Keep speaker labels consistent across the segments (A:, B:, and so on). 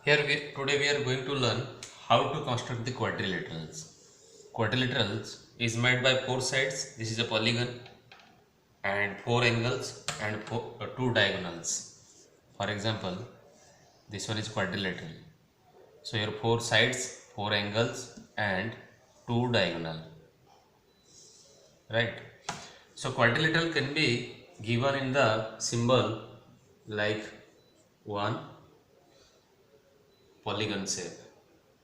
A: Today we are going to learn how to construct the quadrilaterals. Quadrilaterals is made by four sides. This is a polygon and four angles and two diagonals. For example, this one is quadrilateral. So here four sides, four angles and two diagonal. Right. So quadrilateral can be given in the symbol like one polygon shape.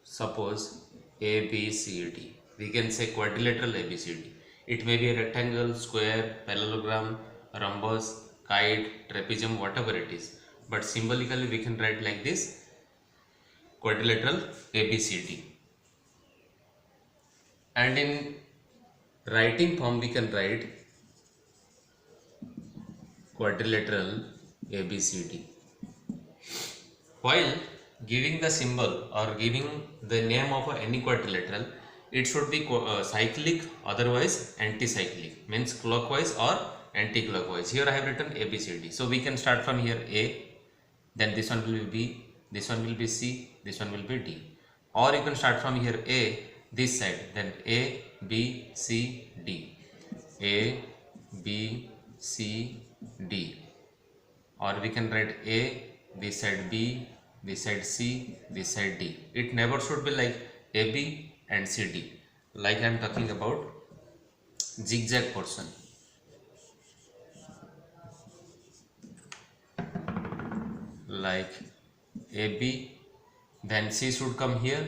A: Suppose A, B, C, D. We can say quadrilateral ABCD. It may be a rectangle, square, parallelogram, rhombus, kite, trapezium, whatever it is. But symbolically we can write like this quadrilateral ABCD. And in writing form we can write quadrilateral ABCD. While giving the symbol or giving the name of any quadrilateral, it should be cyclic, otherwise anti-cyclic, means clockwise or anti-clockwise. Here I have written ABCD. So we can start from here A, then this one will be B, this one will be C, this one will be D. Or you can start from here A, this side, then A, B, C, D. A, B, C, D. Or we can write A, this side B, this side C, this side D. It never should be like AB and CD. Like I am talking about zigzag portion. Like AB, then C should come here.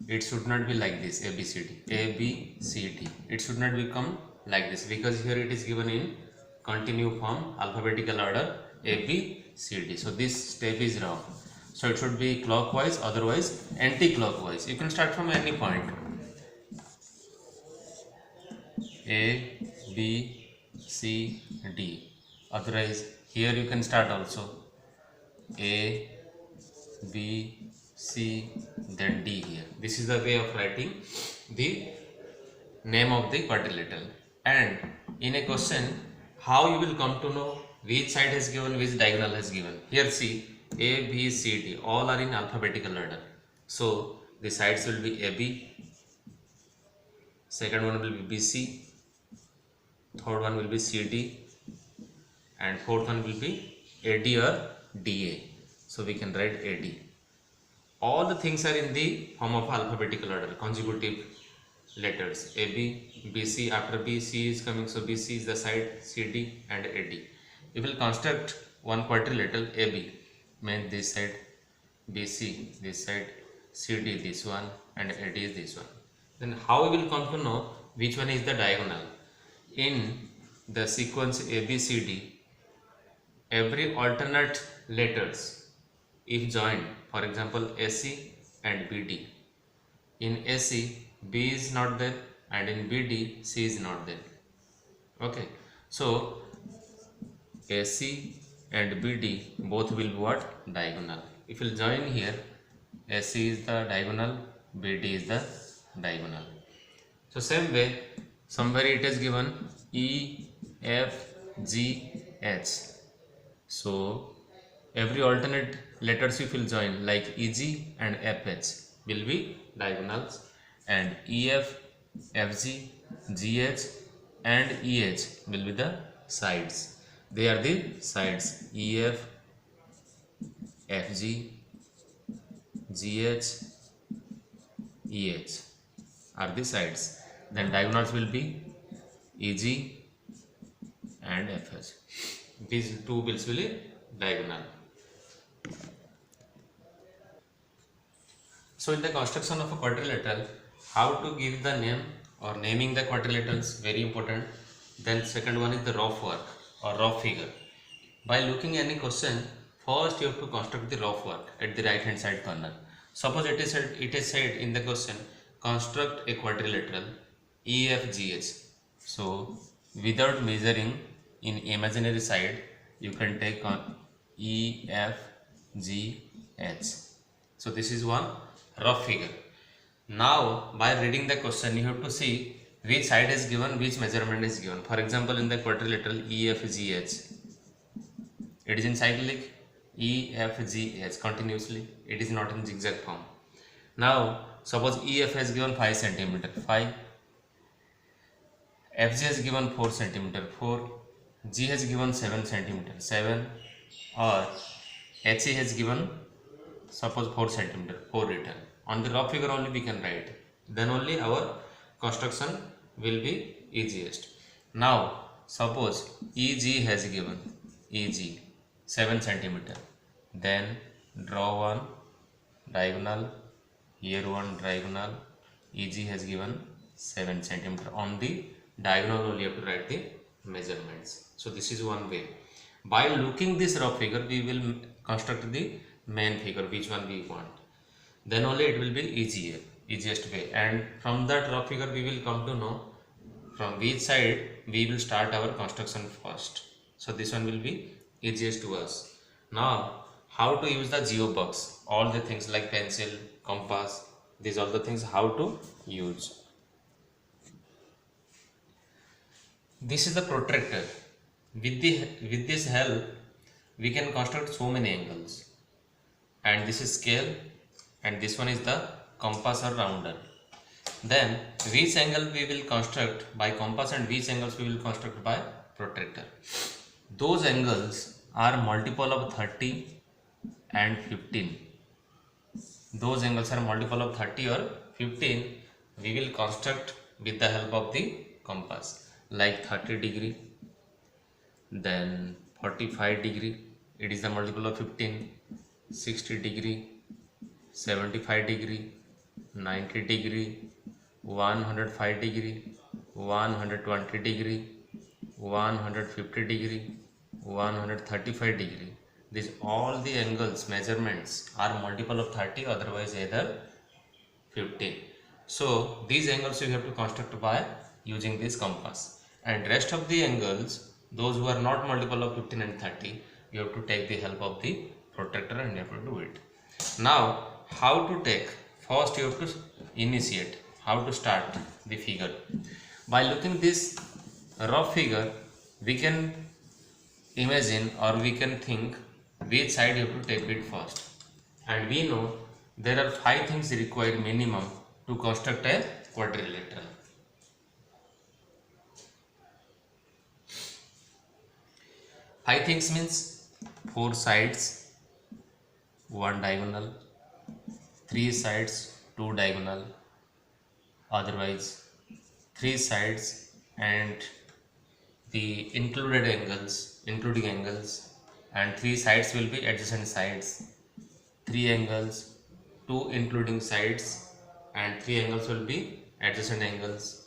A: It should not be like this ABCD. A, B, C, D. It should not become like this because here it is given in continue form, alphabetical order A, B, C, D. So this step is wrong. So it should be clockwise, otherwise anti-clockwise. You can start from any point. A, B, C, D. Otherwise here you can start also. A, B, C, then D here. This is the way of writing the name of the quadrilateral. And in a question, how you will come to know which side has given, which diagonal has given. Here see, A, B, C, D, all are in alphabetical order. So the sides will be AB, second one will be BC, third one will be CD, and fourth one will be AD or DA. So we can write AD. All the things are in the form of alphabetical order, consecutive letters A, B, B, C. After B, C is coming, so B, C is the side, C, D and A, D. We will construct one quadrilateral A, B, means this side, B, C, this side, C, D, this one, and A, D is this one. Then how we will come to know which one is the diagonal? In the sequence A, B, C, D, every alternate letters, if joined, for example AC and BD, in AC B is not there and in BD C is not there. Okay, so AC and BD both will be what? Diagonal. If you join here, AC is the diagonal, BD is the diagonal. So same way, somewhere it is given E, F, G, H. So every alternate letters if you will join like EG and FH will be diagonals, and EF, FG, GH and EH will be the sides. They are the sides. EF, FG, GH, EH are the sides. Then diagonals will be EG and FH. These two will be diagonal. So in the construction of a quadrilateral, how to give the name or naming the quadrilaterals, very important. Then second one is the rough work or rough figure. By looking any question, first you have to construct the rough work at the right hand side corner. Suppose it is said in the question, construct a quadrilateral EFGH. So without measuring in imaginary side, you can take on EFGH. So this is one rough figure. Now by reading the question you have to see which side is given, which measurement is given. For example, in the quadrilateral EFGH, it is in cyclic, E, F, G, H continuously. It is not in zigzag form. Now suppose EF has given 5 centimeter, 5. FG has given 4 centimeter, 4. G has given 7 centimeter, 7. Or HE has given suppose 4 centimeter, 4 written. On the rough figure only we can write. Then only our construction will be easiest. Now suppose EG has given EG 7 centimeter. Then draw one diagonal, here one diagonal. EG has given 7 centimeter. On the diagonal only you have to write the measurements. So this is one way. By looking this rough figure we will construct the main figure, which one we want. Then only it will be easiest way. And from that rough figure we will come to know from which side we will start our construction first. So this one will be easiest to us. Now how to use the geobox, all the things like pencil, compass, these are the things how to use. This is the protractor. With this help we can construct so many angles. And this is scale, and this one is the compass or rounder. Then which angle we will construct by compass and which angles we will construct by protractor. Those angles are multiple of 30 and 15. Those angles are multiple of 30 or 15. We will construct with the help of the compass, like 30 degree, then 45 degree, it is the multiple of 15, 60 degree, 75 degree, 90 degree, 105 degree, 120 degree, 150 degree, 135 degree. These all the angles measurements are multiple of 30, otherwise either 15. So these angles you have to construct by using this compass, and rest of the angles, those who are not multiple of 15 and 30, you have to take the help of the protractor and you have to do it. Now how to take, first you have to initiate, how to start the figure. By looking this rough figure we can imagine or we can think which side you have to take it first. And we know there are 5 things required minimum to construct a quadrilateral. 5 things means 4 sides, 1 diagonal, 3 sides, 2 diagonal, otherwise 3 sides and the including angles, and 3 sides will be adjacent sides, 3 angles, 2 including sides, and 3 angles will be adjacent angles.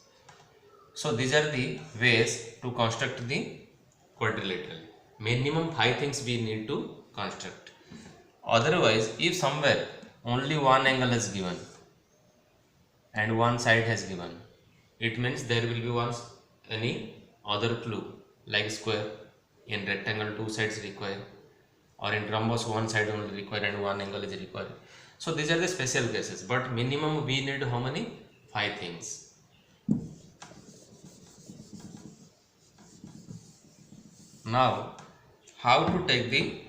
A: So these are the ways to construct the quadrilateral. Minimum 5 things we need to construct. Otherwise, if somewhere only one angle is given and one side has given, it means there will be any other clue, like square. In rectangle 2 sides require, or in rhombus 1 side only require and 1 angle is required. So these are the special cases, but minimum we need how many? 5 things. Now how to take the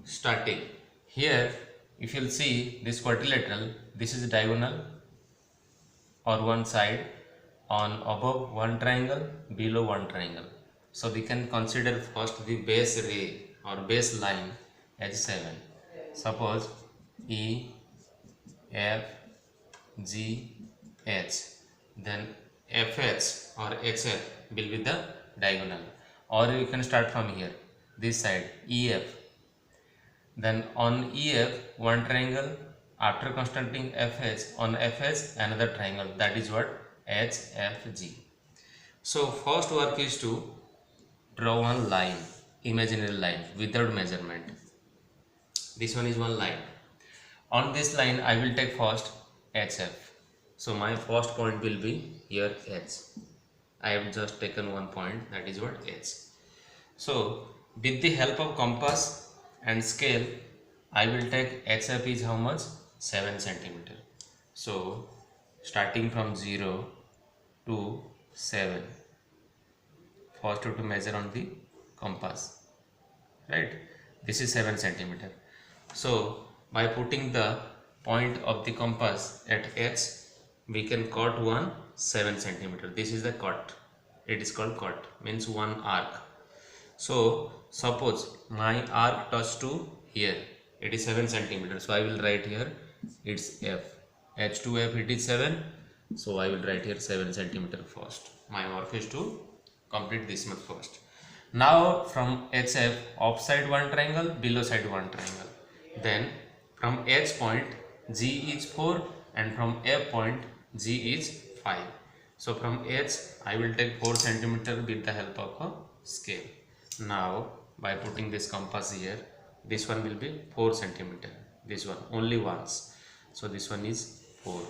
A: starting. Here if you'll see this quadrilateral, this is diagonal or one side, on above one triangle, below one triangle. So we can consider first the base ray or base line as 7. Suppose E, F, G, H. Then FH or HF will be the diagonal. Or you can start from here, this side, EF. Then on EF, one triangle. After constructing FH, on FH, another triangle. That is what? HFG. So first work is to draw one line, imaginary line without measurement. This one is one line. On this line I will take first HF. So my first point will be here H. I have just taken one point, that is what? H. So with the help of compass and scale I will take HF is how much? 7 centimeter. So starting from 0 to 7, first to measure on the compass, right? this is 7 centimeter. So by putting the point of the compass at H, we can cut one 7 centimeter. This is the cut. It is called cut, means one arc. So suppose my arc touch to here, it is 7 centimeter. So I will write here it's F. H to F it is 7. So I will write here 7 centimeter first. My work is to complete this much first. Now from HF, upside one triangle, below side one triangle. Then from H point G is 4 and from F point G is 5. So from H I will take 4 centimeter with the help of a scale. Now by putting this compass here, this one will be 4 centimeter. This one only once. So this one is 4.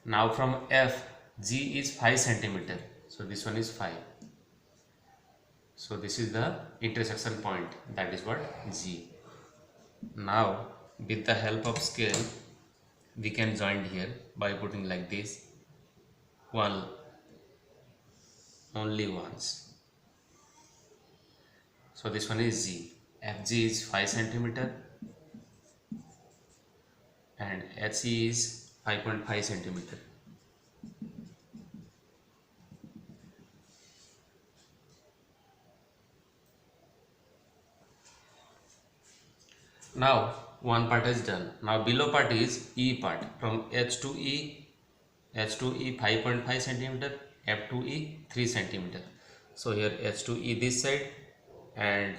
A: Now from F, G is 5 centimeter. So this one is 5. So this is the intersection point, that is what G. Now with the help of scale we can join here by putting like this, one only once. So this one is G. FG is 5 centimeter and HE is 5.5 centimeter. Now one part is done. Now below part is E part. From H to E 5.5 centimeter, F to E 3 centimeter. So here H to E this side and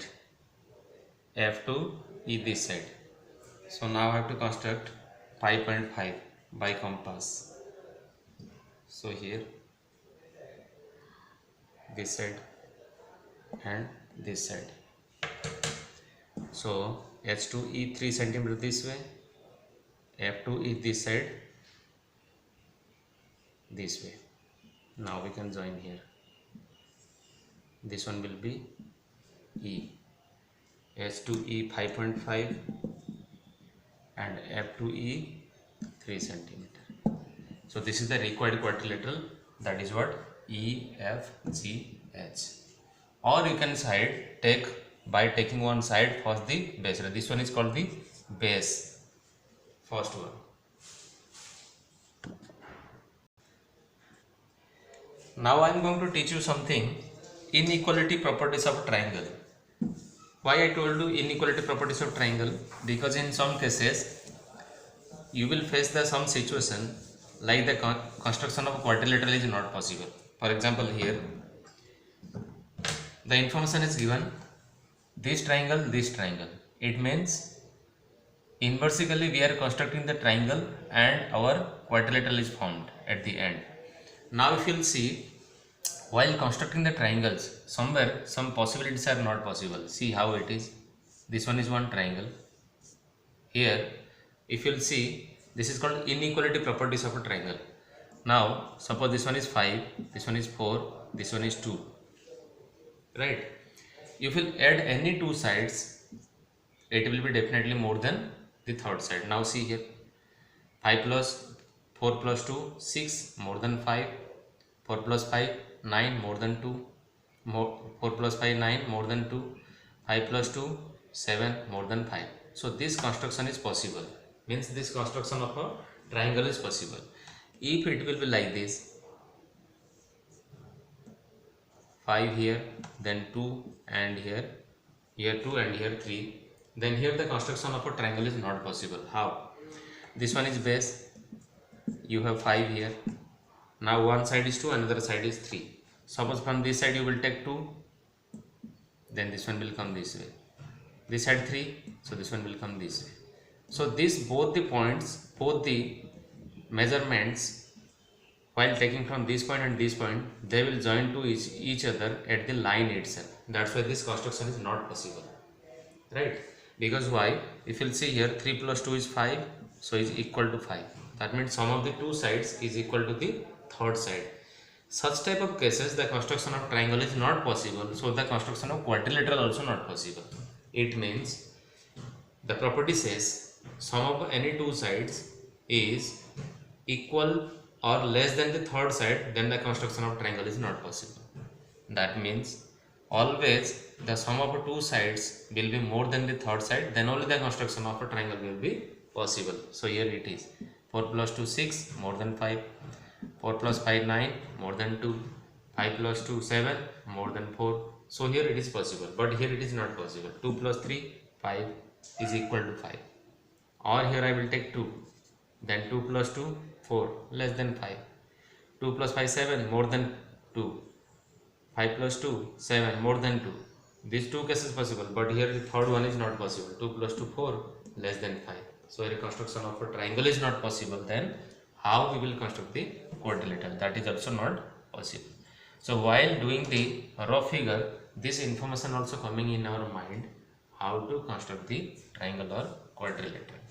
A: F to E this side. So now I have to construct 5.5 by compass. So here this side and this side. So H to E 3 centimeter this way, F to E this side, this way. Now we can join here. This one will be E. H to E 5.5 and F to E 3 centimeter. So this is the required quadrilateral, that is what EFGH. Or you can take by taking one side first the base. This one is called the base, first one. Now I am going to teach you something, inequality properties of triangle. Why I told you inequality properties of triangle? Because in some cases you will face some situation like the construction of quadrilateral is not possible. For example, here the information is given this triangle, this triangle. It means inversely we are constructing the triangle and our quadrilateral is formed at the end. Now if you will see, while constructing the triangles, somewhere some possibilities are not possible. See how it is. This one is one triangle. Here if you will see, this is called inequality properties of a triangle. Now suppose this one is 5, this one is 4, this one is 2, right? If you will add any two sides, it will be definitely more than the third side. Now see here, 5 plus 4 plus 2, 6, more than 5, 4 plus 5, 9, more than 2, 4 plus 5, 9, more than 2, 5 plus 2, 7, more than 5. So this construction is possible, means this construction of a triangle is possible. If it will be like this, 5 here, then 2 and here 2 and here 3, then here the construction of a triangle is not possible. How? This one is base, you have 5 here. Now one side is 2, another side is 3. Suppose from this side you will take 2, then this one will come this way. This side 3, so this one will come this way. So this both the points, both the measurements, while taking from this point and this point, they will join to each other at the line itself. That's why this construction is not possible, right? Because why? If you'll see here, 3 plus 2 is 5, so is equal to 5. That means sum of the two sides is equal to the third side. Such type of cases, the construction of triangle is not possible, so the construction of quadrilateral also not possible. It means the property says sum of any two sides is equal or less than the third side, then the construction of triangle is not possible. That means always the sum of two sides will be more than the third side, then only the construction of a triangle will be possible. So here it is 4 plus 2 6 more than 5, 4 plus 5 9 more than 2, 5 plus 2 7 more than 4. So here it is possible, but here it is not possible. 2 plus 3 5 is equal to 5, or here I will take 2, then 2 plus 2 4 less than 5, 2 plus 5 7 more than 2, 5 plus 2 7 more than 2. These two cases possible, but here the third one is not possible. 2 plus 2 4 less than 5. So here construction of a triangle is not possible. Then how we will construct the quadrilateral? That is also not possible. So while doing the rough figure, this information also coming in our mind, how to construct the triangle or quadrilateral.